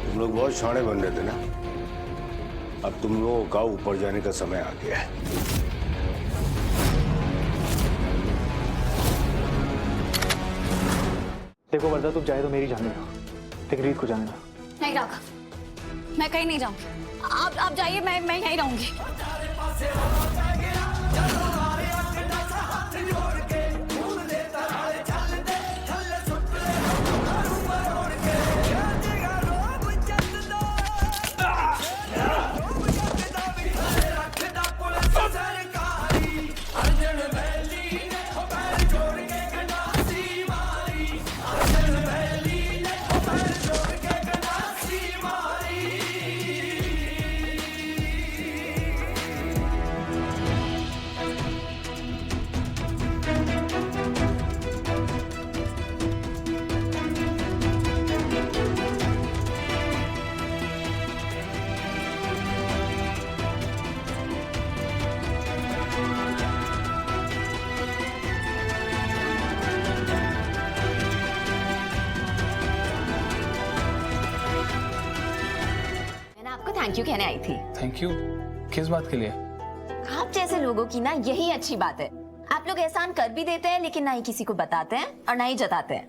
तुम लोग बहुत शाणे बन रहे थे ना, अब तुम लोगों का ऊपर जाने का समय आ गया है। देखो वर्दा, तुम चाहे तो मेरी जाने दो, लेकिन रीत को जाने दो। नहीं राघव, मैं कहीं नहीं जाऊंगी। आप जाइए, मैं यहीं रहूंगी। थैंक यू कहने आई थी। थैंक यू किस बात के लिए? आप जैसे लोगों की ना यही अच्छी बात है। आप लोग एहसान कर भी देते हैं, लेकिन ना ही किसी को बताते हैं और ना ही जताते हैं।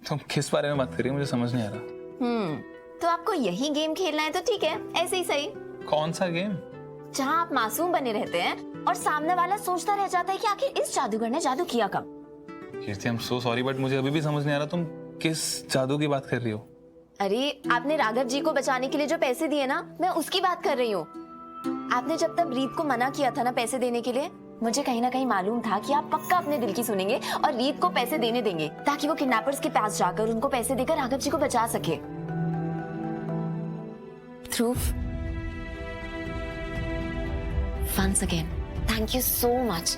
तुम किस बारे में बात कर रही हो? मुझे समझ नहीं आ रहा। तो आपको यही गेम खेलना है तो ठीक है, ऐसे ही सही। कौन सा गेम? जहाँ आप मासूम बने रहते हैं और सामने वाला सोचता रह जाता है कि आखिर इस जादूगर ने जादू किया कब। Kirti, I am so sorry, but मुझे अभी भी समझ नहीं आ रहा तुम किस जादू की बात कर रही हो। अरे आपने राघव जी को बचाने के लिए जो पैसे दिए ना, मैं उसकी बात कर रही हूँ। आपने जब तक रीत को मना किया था ना पैसे देने के लिए, मुझे कहीं ना कहीं मालूम था कि आप पक्का अपने दिल की सुनेंगे और रीत को पैसे देने देंगे, ताकि वो किडनैपर्स के पास जाकर उनको पैसे देकर राघव जी को बचा सके। ध्रुव, once again, thank you so much.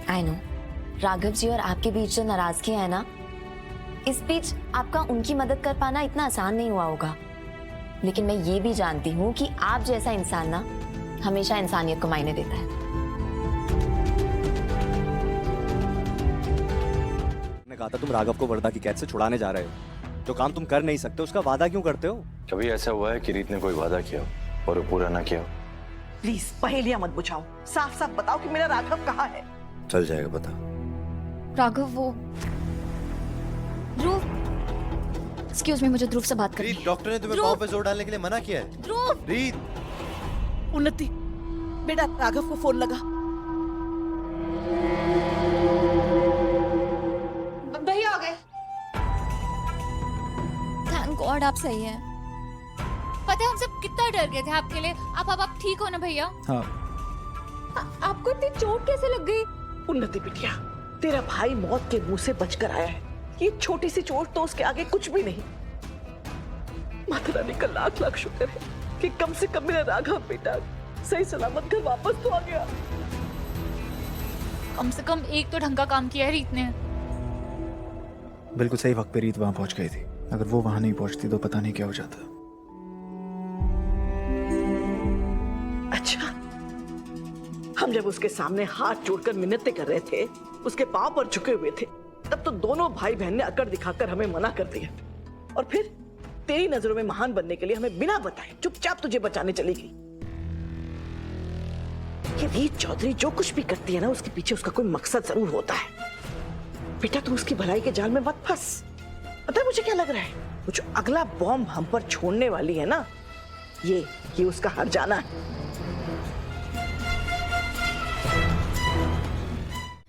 I know, Raghav ji और आपके बीच जो नाराजगी है ना, इस बीच आपका उनकी मदद कर पाना इतना आसान नहीं हुआ होगा। लेकिन मैं ये भी जानती हूँ कि आप जैसा इंसान ना हमेशा इंसानियत को मायने देता है। मैंने कहा था तुम राघव को वर्दा की कैद से छुड़ाने जा रहे हो। जो काम तुम कर नहीं सकते उसका वादा क्यों करते हो? कभी ऐसा हुआ है कि रीत ने कोई वादा किया और वो पूरा ना किया? प्लीज पहेलियां मत बुझाओ, साफ साफ बताओ कि मेरा राघव कहाँ है। चल जाएगा पता। राघव, वो ध्रुव, एक्सक्यूज मी, मुझे ध्रुव से बात करनी है। डॉक्टर ने तुम्हें पाँव पे जोर डालने के लिए मना किया है। ध्रुव! रीत! उन्नति, बेटा राघव को फोन लगा। भैया आ गए। थैंक गॉड आप सही हैं। पता है हम सब कितना डर गए थे आपके लिए। आप ठीक हो ना भैया? हाँ। आपको इतनी चोट कैसे लग गई? उन्नति बिटिया, तेरा भाई मौत के मुंह से बचकर आया है। ये छोटी सी चोट तो उसके आगे कुछ भी नहीं। माता रानी का लाख लाख शुक्र है कि कम से कम मेरा राघव बेटा सही सलामत घर वापस तो आ गया। कम से कम एक तो ढंग का काम किया है रीत ने। बिल्कुल सही वक्त पे रीत वहां पहुंच गई थी। अगर वो वहां नहीं पहुंचती तो पता नहीं क्या हो जाता। अच्छा, हम जब उसके सामने हाथ जोड़कर मिन्नतें कर रहे थे, उसके पांव पर झुके हुए थे, तब तो दोनों भाई बहन ने अकड़ दिखाकर हमें मना कर दिया। और फिर तेरी नजरों में महान बनने के लिए हमें बिना बताए चुपचाप तुझे बचाने चली गई। ये रीत चौधरी जो कुछ भी करती है ना, उसके पीछे उसका कोई मकसद जरूर होता है। बेटा तू उसकी भलाई के जाल में मत फंस। पता है मुझे क्या लग रहा है? वो जो अगला बॉम्ब हम पर छोड़ने वाली है ना, ये उसका हर जाना है।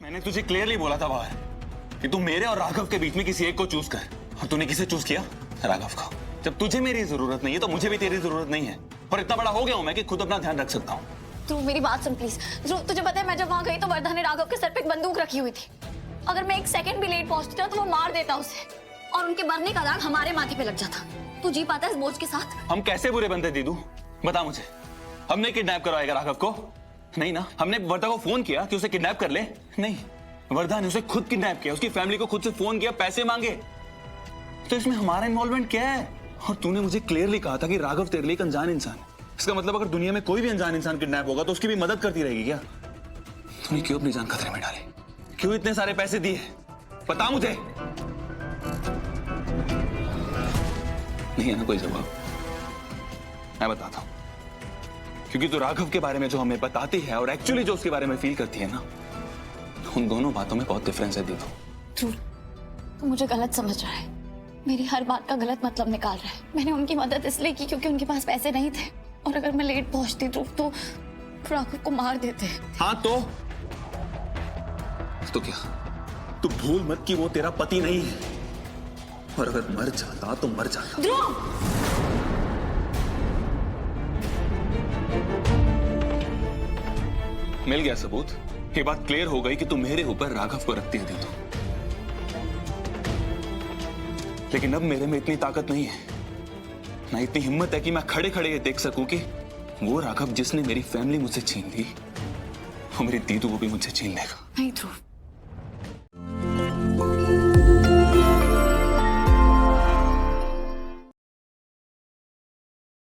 मैंने तुझे क्लियरली बोला था बाहर कि तू मेरे और राघव के बीच में किसी एक को चूज कर, और तूने किसे चूज किया? राघव को। जब तुझे मेरी जरूरत नहीं है तो मुझे भी तेरी जरूरत नहीं है। और इतना बड़ा हो गया हूं मैं कि खुद अपना ध्यान रख सकता हूँ। ध्रुव मेरी बात सुन प्लीज। ध्रुव तुझे पता है मैं जब वहां गई तो वर्धा ने राघव के सर पे एक बंदूक रखी हुई थी। अगर मैं एक सेकंड भी लेट पहुंचती ना तो वो मार देता उसे, और उनके मरने का दाग हमारे माथे पे लग जाता। तू जी पाता है इस बोझ के साथ? हम कैसे बुरे बंदे दीदू, बता मुझे। हमने किडनैप करवाएगा राघव को? नहीं ना। हमने वर्धा को फोन किया कि उसे किडनैप कर ले? नहीं। वर्धा ने उसे खुद किडनैप किया, उसकी फैमिली को खुद से फोन किया, पैसे मांगे। तो इसमें हमारा इन्वॉल्वमेंट क्या है? और तूने मुझे क्लियरली कहा था कि राघव तेरे लिए एक अनजान इंसान है। इसका मतलब अगर दुनिया में कोई भी अनजान इंसान किडनैप होगा तो उसकी भी मदद करती रहेगी क्या? तूने क्यों अपनी जान खतरे में डाली? क्यों इतने सारे पैसे दिए? बता मुझे। नहीं है ना कोई जवाब? मैं बताता हूं, क्योंकि तू राघव के बारे में जो हमें बताती है और एक्चुअली जो उसके बारे में फील करती है ना, उन दोनों बातों में बहुत डिफरेंस है दीदू। ध्रुव, तू मुझे गलत समझ रहा है, मेरी हर बात का गलत मतलब निकाल रहा है। मैंने उनकी मदद इसलिए की क्योंकि उनके पास पैसे नहीं थे, और अगर मैं लेट पहुंचती ध्रुव तो राघव को मार देते। हाँ तो क्या? तू भूल मत कि वो तेरा पति नहीं है, और अगर मर जाता तो मर जाता। ध्रुव! मिल गया सबूत। ये बात क्लियर हो गई कि तू मेरे ऊपर राघव को रखती है दीदू। लेकिन अब मेरे में इतनी ताकत नहीं है, ना इतनी हिम्मत है कि मैं खड़े खड़े ये देख सकूं कि वो राघव जिसने मेरी फैमिली मुझसे छीन ली, वो मेरी दीदू को भी मुझसे छीन लेगा। नहीं ध्रुव,